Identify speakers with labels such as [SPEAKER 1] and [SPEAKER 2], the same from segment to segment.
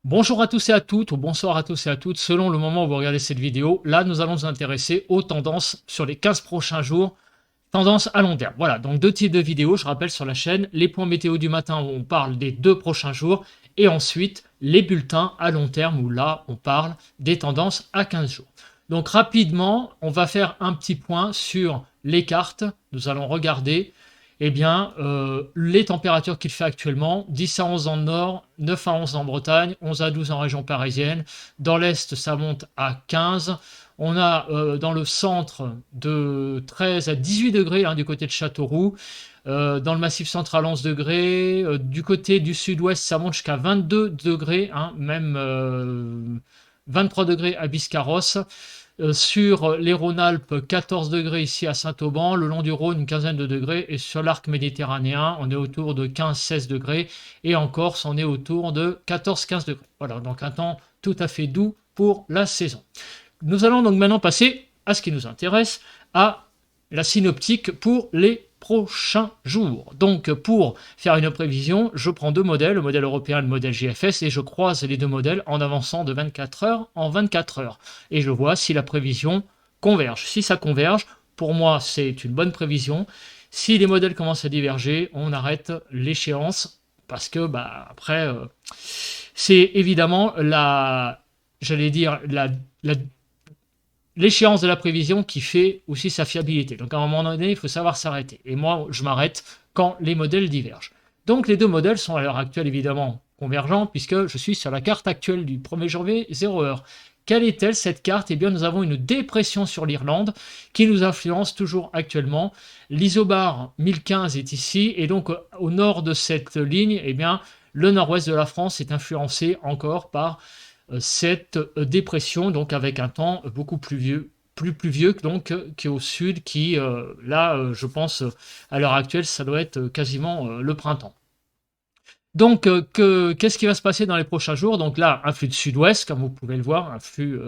[SPEAKER 1] Bonjour à tous et à toutes, ou bonsoir à tous et à toutes, selon le moment où vous regardez cette vidéo. Là, nous allons nous intéresser aux tendances sur les 15 prochains jours, tendances à long terme. Voilà, donc deux types de vidéos, je rappelle sur la chaîne, les points météo du matin où on parle des 2 prochains jours, et ensuite les bulletins à long terme où là, on parle des tendances à 15 jours. Donc rapidement, on va faire un petit point sur les cartes. Nous allons regarder les températures qu'il fait actuellement, 10 à 11 dans le nord, 9 à 11 en Bretagne, 11 à 12 en région parisienne. Dans l'est, ça monte à 15. On a dans le centre de 13 à 18 degrés du côté de Châteauroux. Dans le massif central, 11 degrés. Du côté du sud-ouest, ça monte jusqu'à 22 degrés, même 23 degrés à Biscarrosse. Sur les Rhône-Alpes, 14 degrés ici à Saint-Auban, le long du Rhône, une quinzaine de degrés, et sur l'arc méditerranéen, on est autour de 15-16 degrés, et en Corse, on est autour de 14-15 degrés. Voilà, donc un temps tout à fait doux pour la saison. Nous allons donc maintenant passer à ce qui nous intéresse, à la synoptique pour les prochains jours. Donc pour faire une prévision, je prends deux modèles, le modèle européen et le modèle GFS, et je croise les deux modèles en avançant de 24 heures en 24 heures. Et je vois si la prévision converge. Si ça converge, pour moi c'est une bonne prévision. Si les modèles commencent à diverger, on arrête l'échéance, parce que après, c'est évidemment j'allais dire, l'échéance de la prévision qui fait aussi sa fiabilité. Donc à un moment donné, il faut savoir s'arrêter. Et moi, je m'arrête quand les modèles divergent. Donc les deux modèles sont à l'heure actuelle évidemment convergents, puisque je suis sur la carte actuelle du 1er janvier 0 heure. Quelle est-elle cette carte? Eh bien, nous avons une dépression sur l'Irlande qui nous influence toujours actuellement. L'isobar 1015 est ici, et donc au nord de cette ligne, eh bien, le nord-ouest de la France est influencé encore par cette dépression, donc avec un temps beaucoup plus vieux, plus pluvieux donc qu'au sud, qui là, je pense, à l'heure actuelle, ça doit être quasiment le printemps. Donc, qu'est-ce qui va se passer dans les prochains jours? Donc là, un flux de sud-ouest, comme vous pouvez le voir, un flux,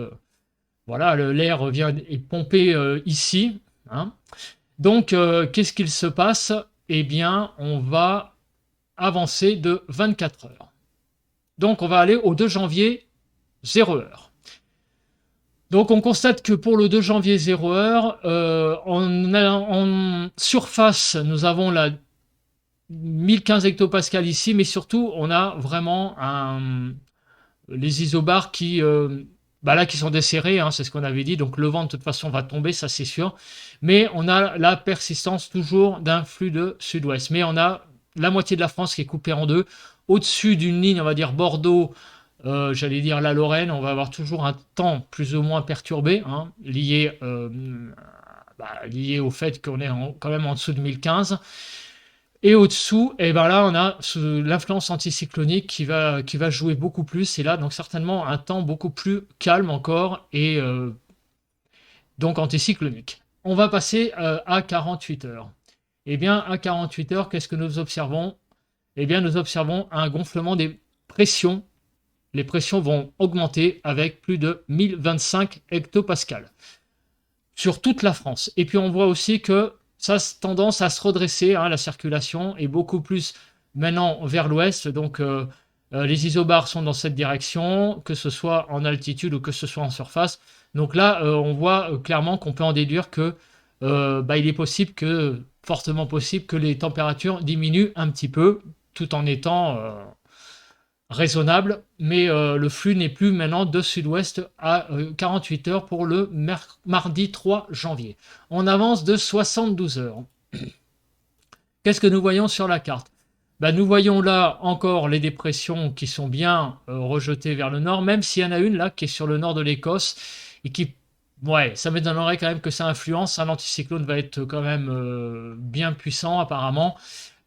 [SPEAKER 1] voilà, l'air vient est pompé ici, hein. Donc, qu'est-ce qu'il se passe? Eh bien, on va avancer de 24 heures. Donc, on va aller au 2 janvier 0 heure. Donc on constate que pour le 2 janvier 0 heure, en surface, nous avons la 1015 hectopascales ici, mais surtout on a vraiment les isobars qui, là, qui sont desserrés, c'est ce qu'on avait dit, donc le vent de toute façon va tomber, ça c'est sûr, mais on a la persistance toujours d'un flux de sud-ouest, mais on a la moitié de la France qui est coupée en deux, au-dessus d'une ligne, on va dire Bordeaux, j'allais dire la Lorraine, on va avoir toujours un temps plus ou moins perturbé, lié au fait qu'on est quand même en dessous de 1015. Et au-dessous, et ben là, on a l'influence anticyclonique qui va jouer beaucoup plus. Et là, donc certainement un temps beaucoup plus calme encore et donc anticyclonique. On va passer à 48 heures. Eh bien, à 48 heures, qu'est-ce que nous observons? Eh bien, nous observons un gonflement des pressions. Les pressions vont augmenter avec plus de 1025 hectopascales sur toute la France. Et puis on voit aussi que ça a tendance à se redresser, la circulation est beaucoup plus maintenant vers l'ouest, donc les isobars sont dans cette direction, que ce soit en altitude ou que ce soit en surface. Donc là, on voit clairement qu'on peut en déduire que il est possible que, fortement possible, que les températures diminuent un petit peu, tout en étant raisonnable, mais le flux n'est plus maintenant de sud-ouest à 48 heures pour le mardi 3 janvier. On avance de 72 heures. Qu'est-ce que nous voyons sur la carte? Nous voyons là encore les dépressions qui sont bien rejetées vers le nord, même s'il y en a une là qui est sur le nord de l'Écosse et qui, ouais, ça m'étonnerait quand même que ça influence. Un anticyclone va être quand même bien puissant apparemment.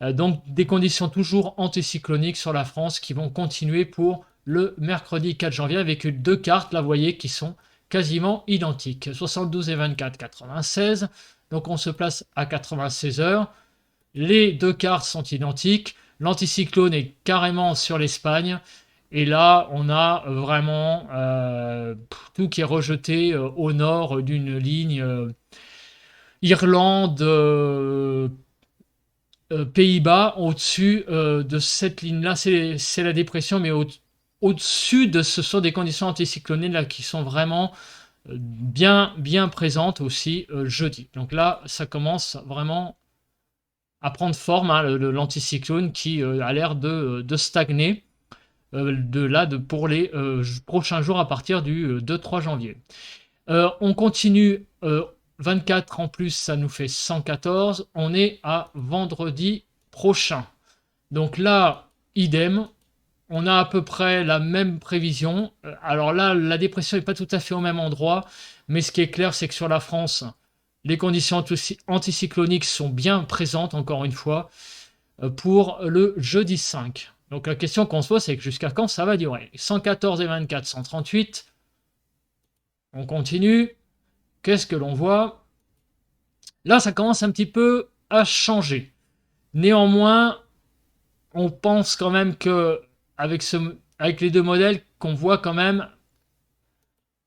[SPEAKER 1] Donc des conditions toujours anticycloniques sur la France qui vont continuer pour le mercredi 4 janvier avec deux cartes, là vous voyez, qui sont quasiment identiques. 72 et 24, 96. Donc on se place à 96 heures. Les deux cartes sont identiques. L'anticyclone est carrément sur l'Espagne. Et là, on a vraiment tout qui est rejeté au nord d'une ligne Irlande, Pays-Bas, au-dessus de cette ligne-là, c'est la dépression, mais au-dessus de ce sont des conditions anticycloniques là qui sont vraiment bien présentes aussi jeudi. Donc là, ça commence vraiment à prendre forme, hein, l'anticyclone qui a l'air de stagner pour les prochains jours à partir du 2-3 janvier. On continue, 24 en plus, ça nous fait 114. On est à vendredi prochain. Donc là, idem, on a à peu près la même prévision. Alors là, la dépression n'est pas tout à fait au même endroit, mais ce qui est clair, c'est que sur la France, les conditions anticycloniques sont bien présentes, encore une fois, pour le jeudi 5. Donc la question qu'on se pose, c'est que jusqu'à quand ça va durer? 114 et 24, 138. On continue. Qu'est-ce que l'on voit? Là, ça commence un petit peu à changer. Néanmoins, on pense quand même que avec les deux modèles, qu'on voit quand même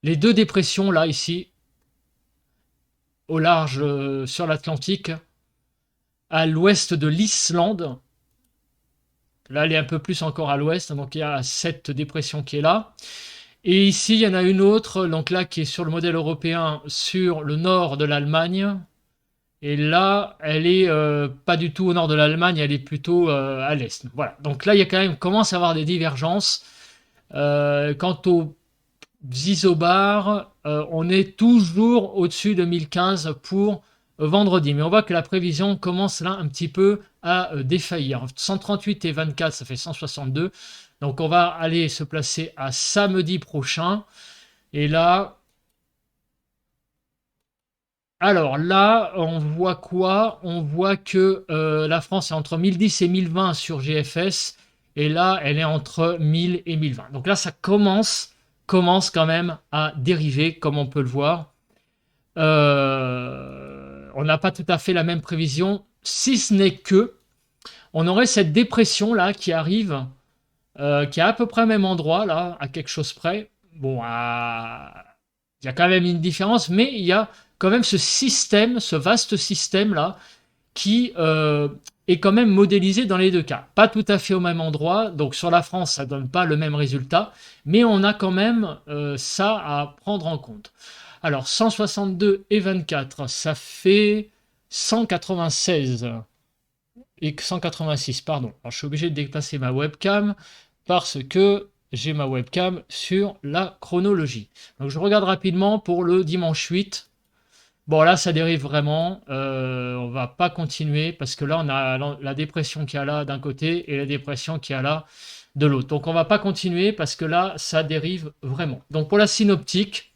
[SPEAKER 1] les deux dépressions là, ici, au large sur l'Atlantique, à l'ouest de l'Islande. Là, elle est un peu plus encore à l'ouest, donc il y a cette dépression qui est là. Et ici, il y en a une autre, donc là, qui est sur le modèle européen, sur le nord de l'Allemagne. Et là, elle est pas du tout au nord de l'Allemagne, elle est plutôt à l'est. Voilà. Donc là, il y a quand même commence à avoir des divergences. Quant au isobars, on est toujours au-dessus de 1015 pour vendredi. Mais on voit que la prévision commence là un petit peu à défaillir. 138 et 24, ça fait 162. Donc on va aller se placer à samedi prochain. Et là, alors là, on voit quoi? On voit que la France est entre 1010 et 1020 sur GFS. Et là, elle est entre 1000 et 1020. Donc là, ça commence quand même à dériver, comme on peut le voir. On n'a pas tout à fait la même prévision, si ce n'est que on aurait cette dépression là qui arrive, qui est à peu près au même endroit là, à quelque chose près. Bon, il y a quand même une différence, mais il y a quand même ce système, ce vaste système là, qui est quand même modélisé dans les deux cas. Pas tout à fait au même endroit, donc sur la France, ça donne pas le même résultat, mais on a quand même ça à prendre en compte. Alors 162 et 24, ça fait 196 et 186, pardon. Alors je suis obligé de déplacer ma webcam parce que j'ai ma webcam sur la chronologie. Donc je regarde rapidement pour le dimanche 8. Bon, là, ça dérive vraiment. On va pas continuer parce que là, on a la dépression qu'il y a là d'un côté et la dépression qu'il y a là de l'autre. Donc, on va pas continuer parce que là, ça dérive vraiment. Donc, pour la synoptique,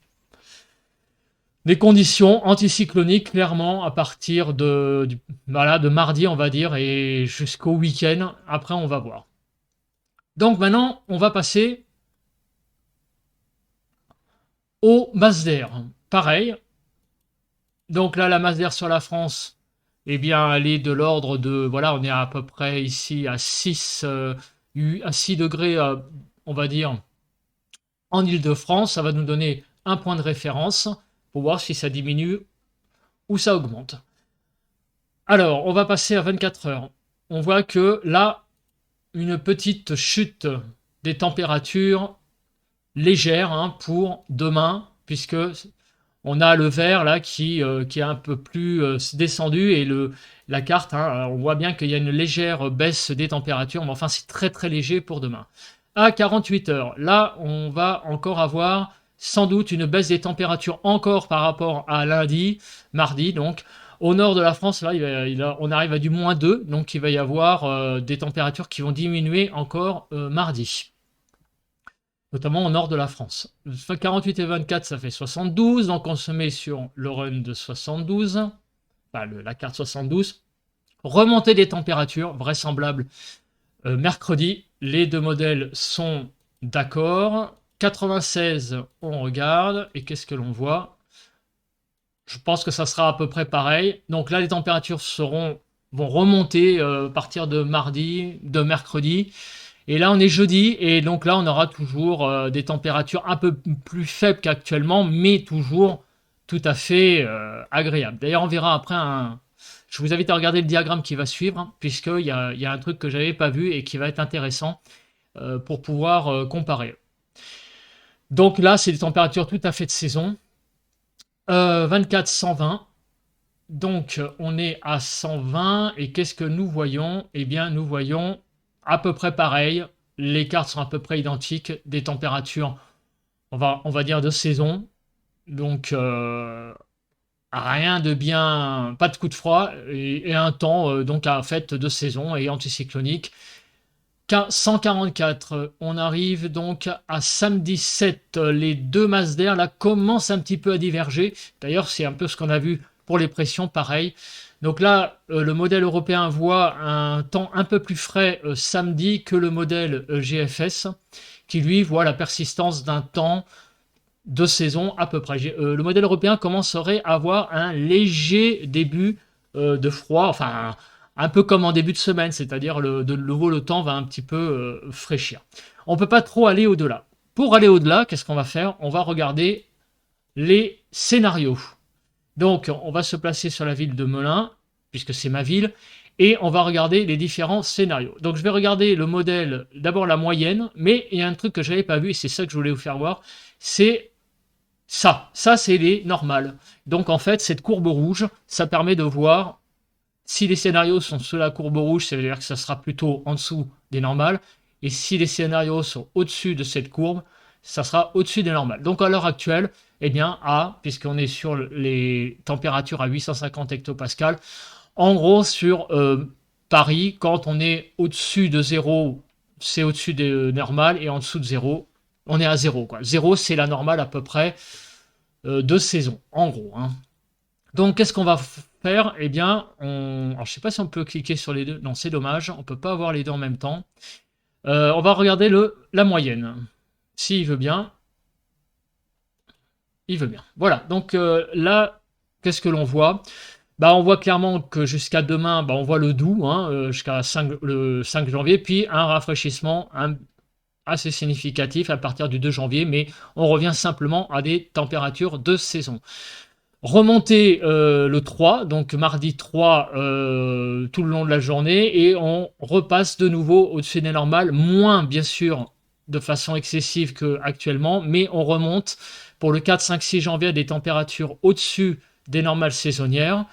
[SPEAKER 1] des conditions anticycloniques, clairement, à partir de mardi, on va dire, et jusqu'au week-end. Après, on va voir. Donc, maintenant, on va passer au masses d'air. Pareil. Donc là, la masse d'air sur la France, eh bien, elle est de l'ordre de, voilà, on est à peu près ici à 6 degrés, on va dire, en Île-de-France. Ça va nous donner un point de référence pour voir si ça diminue ou ça augmente. Alors, on va passer à 24 heures. On voit que là, une petite chute des températures légères hein, pour demain, puisque on a le vert là qui est un peu plus descendu et la carte, hein, on voit bien qu'il y a une légère baisse des températures, mais enfin c'est très très léger pour demain. À 48 heures, là on va encore avoir sans doute une baisse des températures encore par rapport à lundi, mardi donc. Au nord de la France, là, on arrive à du -2, donc il va y avoir des températures qui vont diminuer encore mardi. Notamment au nord de la France. 48 et 24, ça fait 72, donc on se met sur le run de 72, enfin la carte 72. Remontée des températures, vraisemblable mercredi. Les deux modèles sont d'accord. 96, on regarde, et qu'est-ce que l'on voit? Je pense que ça sera à peu près pareil. Donc là, les températures vont remonter à partir de mercredi. Et là, on est jeudi, et donc là, on aura toujours des températures un peu plus faibles qu'actuellement, mais toujours tout à fait agréables. D'ailleurs, on verra après Je vous invite à regarder le diagramme qui va suivre, hein, puisqu'il y a un truc que j'avais pas vu et qui va être intéressant. pour pouvoir comparer. Donc là, c'est des températures tout à fait de saison. 24, 120. Donc, on est à 120. Et qu'est-ce que nous voyons? Eh bien, nous voyons à peu près pareil. Les cartes sont à peu près identiques. Des températures, on va dire, de saison. Donc, rien de bien, pas de coup de froid. Et un temps, donc, à fait de saison et anticyclonique. 144, on arrive donc à samedi 7. Les deux masses d'air là commencent un petit peu à diverger. D'ailleurs, c'est un peu ce qu'on a vu pour les pressions, pareil. Donc là, le modèle européen voit un temps un peu plus frais samedi que le modèle GFS, qui lui voit la persistance d'un temps de saison à peu près. Le modèle européen commencerait à avoir un léger début de froid, enfin un peu comme en début de semaine, c'est-à-dire de nouveau le temps va un petit peu fraîchir. On ne peut pas trop aller au-delà. Pour aller au-delà, qu'est-ce qu'on va faire? On va regarder les scénarios. Donc on va se placer sur la ville de Melun, puisque c'est ma ville, et on va regarder les différents scénarios. Donc je vais regarder le modèle, d'abord la moyenne, mais il y a un truc que je n'avais pas vu, et c'est ça que je voulais vous faire voir, c'est ça c'est les normales. Donc en fait, cette courbe rouge, ça permet de voir si les scénarios sont sous la courbe rouge, ça veut dire que ça sera plutôt en dessous des normales. Et si les scénarios sont au-dessus de cette courbe, ça sera au-dessus des normales. Donc à l'heure actuelle, eh bien, puisqu'on est sur les températures à 850 hectopascales, en gros sur Paris, quand on est au-dessus de 0, c'est au-dessus des normales, et en dessous de 0, on est à 0, quoi. 0, c'est la normale à peu près de saison, en gros. Hein. Donc, qu'est-ce qu'on va faire? Eh bien, alors, je ne sais pas si on peut cliquer sur les deux. Non, c'est dommage. On ne peut pas avoir les deux en même temps. On va regarder la moyenne. S'il veut bien. Il veut bien. Voilà. Donc là, qu'est-ce que l'on voit? Bah, on voit clairement que jusqu'à demain, bah, on voit le doux, hein, jusqu'à le 5 janvier, puis un rafraîchissement assez significatif à partir du 2 janvier, mais on revient simplement à des températures de saison. Remonter le 3, donc mardi 3 tout le long de la journée, et on repasse de nouveau au-dessus des normales, moins bien sûr de façon excessive qu'actuellement, mais on remonte pour le 4, 5, 6 janvier à des températures au-dessus des normales saisonnières.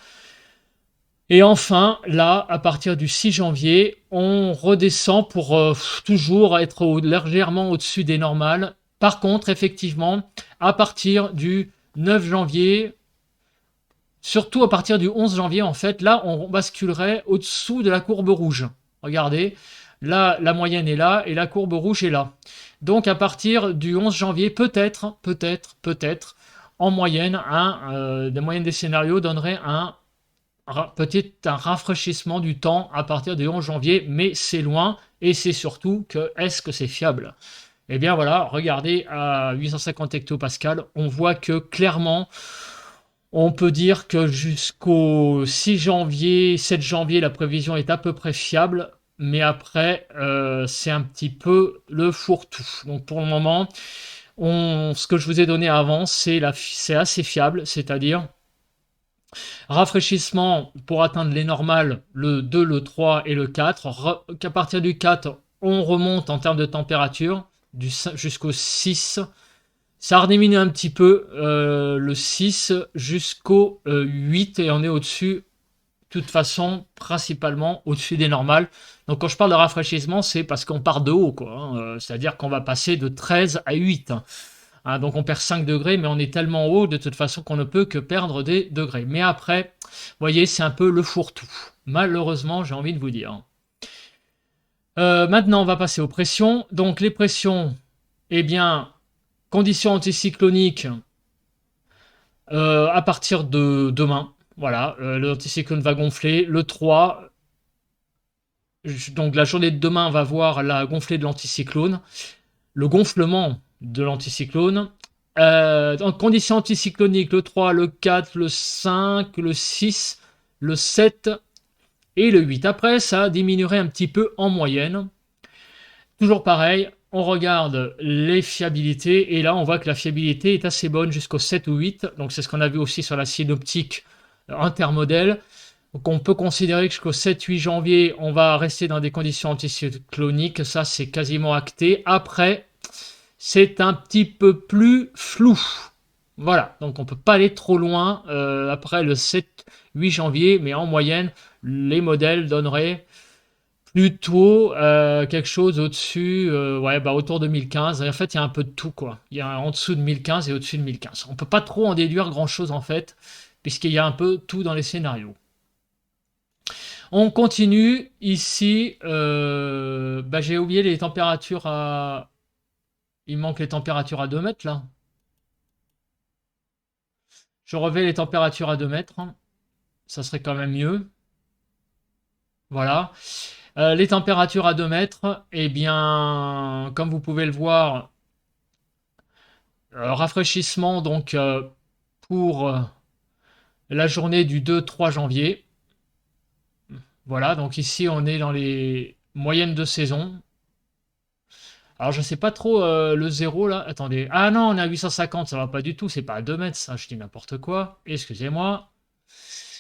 [SPEAKER 1] Et enfin, là, à partir du 6 janvier, on redescend pour toujours être légèrement au-dessus des normales. Par contre, effectivement, à partir du 9 janvier, surtout à partir du 11 janvier, en fait, là, on basculerait au-dessous de la courbe rouge. Regardez, là, la moyenne est là et la courbe rouge est là. Donc, à partir du 11 janvier, peut-être, en moyenne, la moyenne des scénarios donnerait peut-être un rafraîchissement du temps à partir du 11 janvier, mais c'est loin, et c'est surtout que, est-ce que c'est fiable? Eh bien voilà, regardez à 850 hectopascales, on voit que clairement, on peut dire que jusqu'au 6 janvier, 7 janvier, la prévision est à peu près fiable, mais après, c'est un petit peu le fourre-tout. Donc pour le moment, ce que je vous ai donné avant, c'est assez fiable, c'est-à-dire rafraîchissement pour atteindre les normales, le 2, le 3 et le 4. Qu'à partir du 4, on remonte en termes de température jusqu'au 6. Ça rediminue un petit peu le 6 jusqu'au 8 et on est au-dessus, de toute façon, principalement au-dessus des normales. Donc quand je parle de rafraîchissement, c'est parce qu'on part de haut, quoi. Hein. C'est-à-dire qu'on va passer de 13 à 8. Hein, donc on perd 5 degrés, mais on est tellement haut de toute façon qu'on ne peut que perdre des degrés. Mais après, vous voyez, c'est un peu le fourre-tout. Malheureusement, j'ai envie de vous dire. Maintenant, on va passer aux pressions. Donc les pressions, eh bien, conditions anticycloniques à partir de demain. Voilà, l'anticyclone va gonfler. Le 3, donc la journée de demain va voir la gonflée de l'anticyclone. Le gonflement de l'anticyclone. En conditions anticycloniques, le 3, le 4, le 5, le 6, le 7 et le 8. Après, ça diminuerait un petit peu en moyenne. Toujours pareil, on regarde les fiabilités et là, on voit que la fiabilité est assez bonne jusqu'au 7 ou 8. Donc, c'est ce qu'on a vu aussi sur la synoptique intermodèle. Donc on peut considérer que jusqu'au 7-8 janvier, on va rester dans des conditions anticycloniques. Ça, c'est quasiment acté. Après, c'est un petit peu plus flou. Voilà, donc on ne peut pas aller trop loin après le 7-8 janvier, mais en moyenne, les modèles donneraient plutôt quelque chose au-dessus, ouais, bah, autour de 1015. Et en fait, il y a un peu de tout, quoi. Il y a en dessous de 1015 et au-dessus de 1015. On ne peut pas trop en déduire grand-chose, en fait, puisqu'il y a un peu tout dans les scénarios. On continue ici. Bah, j'ai oublié les températures à. Il manque les températures à 2 mètres là. Je revais les températures à 2 mètres. Ça serait quand même mieux. Voilà. Les températures à 2 mètres, eh bien, comme vous pouvez le voir, rafraîchissement donc pour la journée du 2-3 janvier. Voilà, donc ici on est dans les moyennes de saison. Alors je sais pas trop le zéro là. Attendez. Ah non, on est à 850, ça va pas du tout. C'est pas à 2 mètres, ça, je dis n'importe quoi. Excusez-moi.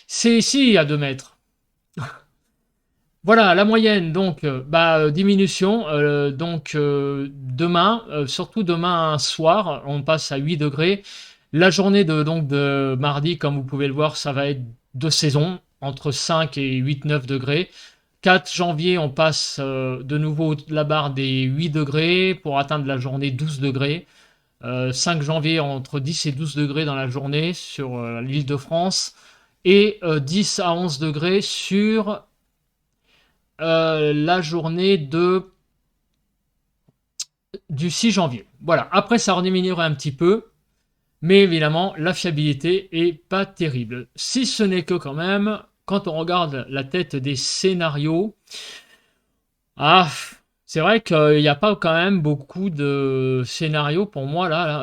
[SPEAKER 1] C'est ici à 2 mètres. Voilà, la moyenne, donc, diminution. Donc, demain, surtout demain soir, on passe à 8 degrés. La journée de mardi, comme vous pouvez le voir, ça va être de saison, entre 5 et 8-9 degrés. 4 janvier, on passe de nouveau la barre des 8 degrés pour atteindre la journée 12 degrés. 5 janvier, entre 10 et 12 degrés dans la journée sur l'île de France. Et 10 à 11 degrés sur la journée du 6 janvier. Voilà, après ça rediminuerait un petit peu, mais évidemment la fiabilité est pas terrible. Si ce n'est que quand même, quand on regarde la tête des scénarios, ah, c'est vrai qu'il n'y a pas quand même beaucoup de scénarios pour moi là,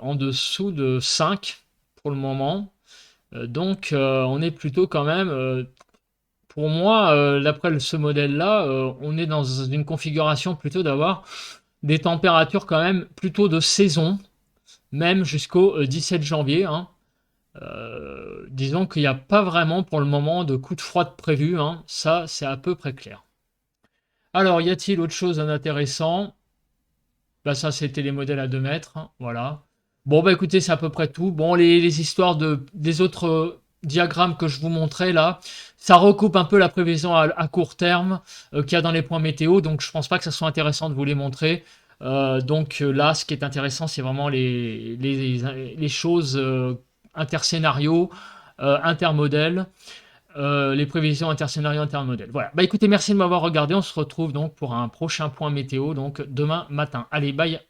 [SPEAKER 1] en dessous de 5 pour le moment. Donc on est plutôt quand même pour moi, d'après ce modèle-là, on est dans une configuration plutôt d'avoir des températures quand même plutôt de saison, même jusqu'au 17 janvier, hein. Disons qu'il n'y a pas vraiment pour le moment de coup de froid prévu, hein. Ça, c'est à peu près clair. Alors, y a-t-il autre chose d'intéressant? Bah, ça, c'était les modèles à 2 mètres, hein, voilà. Bon, bah écoutez, c'est à peu près tout. Bon, les histoires des autres diagrammes que je vous montrais là, ça recoupe un peu la prévision à court terme qu'il y a dans les points météo, donc je pense pas que ça soit intéressant de vous les montrer. Donc là, ce qui est intéressant, c'est vraiment les choses interscénarios, intermodèles, les prévisions interscénarios, intermodèles. Voilà. Bah écoutez, merci de m'avoir regardé. On se retrouve donc pour un prochain point météo, donc demain matin. Allez, bye.